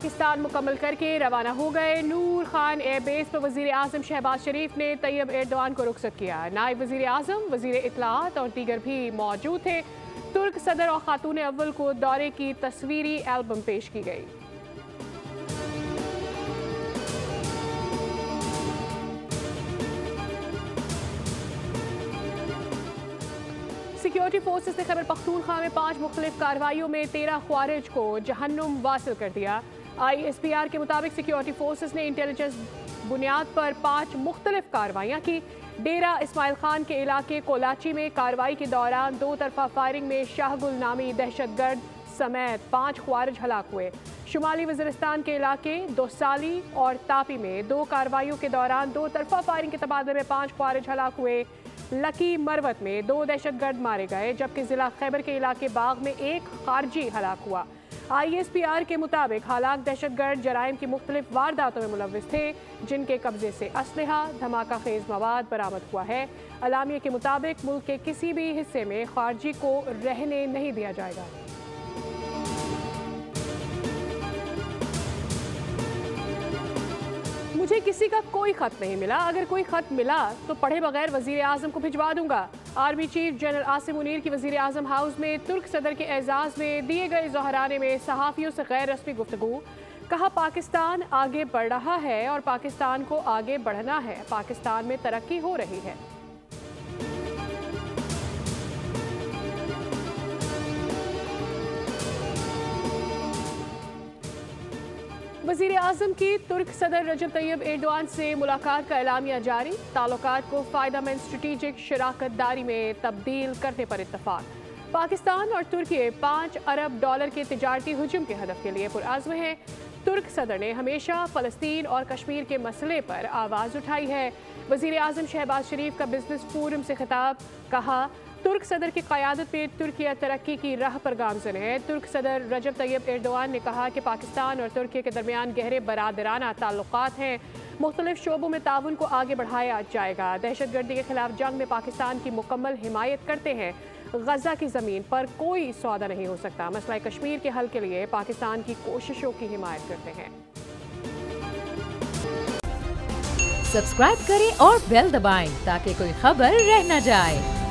पाकिस्तान मुकम्मल करके रवाना हो गए। नूर खान एयरबेस पर वज़ीर आज़म शहबाज शरीफ ने तैयब एर्दोआन को रुखसत किया। नायब वज़ीर आज़म, वज़ीर इत्तलाआत और दीगर भी मौजूद थे। तुर्क सदर और खातून अव्वल को दौरे की तस्वीरी एल्बम पेश की गई। सिक्योरिटी फोर्सेस ने खैबर पख्तूनख्वा में 5 मुख्तलिफ कार्रवाइयों में 13 ख्वारिज को जहन्नुम वासिल कर दिया। ISPR के मुताबिक सिक्योरिटी फोर्सेस ने इंटेलिजेंस बुनियाद पर 5 मुख्तलिफ कार्रवाइयाँ की। डेरा इस्माइल खान के इलाके कोलाची में कार्रवाई के दौरान 2 तरफा फायरिंग में शाहगुल नामी दहशतगर्द समेत 5 ख्वारिज हलाक हुए। शुमाली वज़ीरिस्तान के इलाके दोसाली और तापी में 2 कार्रवाइयों के दौरान 2 तरफा फायरिंग के तबादले में 5 ख्वारिज हलाक हुए। लकी मरवत में 2 दहशतगर्द मारे गए, जबकि जिला खैबर के इलाके बाग में 1 खारजी हलाक हुआ। ISPR के मुताबिक हलाक दहशतगर्द जराइम की मुख्तलिफ वारदातों में मुलव्विस थे, जिनके कब्जे से असलहा, धमाका खेज मवाद बरामद हुआ है। अलामिया के मुताबिक मुल्क के किसी भी हिस्से में खारजी को रहने नहीं दिया जाएगा। मुझे किसी का कोई खत नहीं मिला। अगर कोई खत मिला तो पढ़े बगैर वजीर आजम को भिजवा दूंगा। Army chief general Asim Munir की वजीर आजम हाउस में तुर्क सदर के एजाज में दिए गए ज़ोहराने में सहाफ़ियों से गैर रस्मी गुफ्तगू। कहा, पाकिस्तान आगे बढ़ रहा है और पाकिस्तान को आगे बढ़ना है। पाकिस्तान में तरक्की हो रही है। वज़ीर आज़म की तुर्क सदर रजब तैयब एर्दोआन से मुलाकात का एलामिया जारी। ताल्लुकात को फ़ायदेमंद स्ट्रेटेजिक शराकत दारी में तब्दील करने पर इत्तफाक। पाकिस्तान और तुर्की 5 अरब डॉलर के तिजारती हुजूम के हदफ के लिए पुरअज़्म है। तुर्क सदर ने हमेशा फ़लस्तीन और कश्मीर के मसले पर आवाज़ उठाई है। वज़ीर आज़म शहबाज शरीफ का बिजनेस फोरम से खिताब। कहा, तुर्क सदर की क़यादत में तुर्किया तरक्की की राह पर गामज़न है। तुर्क सदर रजब तैयब एर्दोआन ने कहा कि पाकिस्तान और तुर्की के दरमियान गहरे बरादराना ताल्लुकात हैं। मुख्तलिफ शोबों में ताउन को आगे बढ़ाया जाएगा। दहशतगर्दी के खिलाफ जंग में पाकिस्तान की मुकम्मल हिमायत करते हैं। गजा की ज़मीन पर कोई सौदा नहीं हो सकता। मसला कश्मीर के हल के लिए पाकिस्तान की कोशिशों की हिमायत करते हैं। सब्सक्राइब करें और बेल दबाएं ताकि कोई खबर रह न जाए।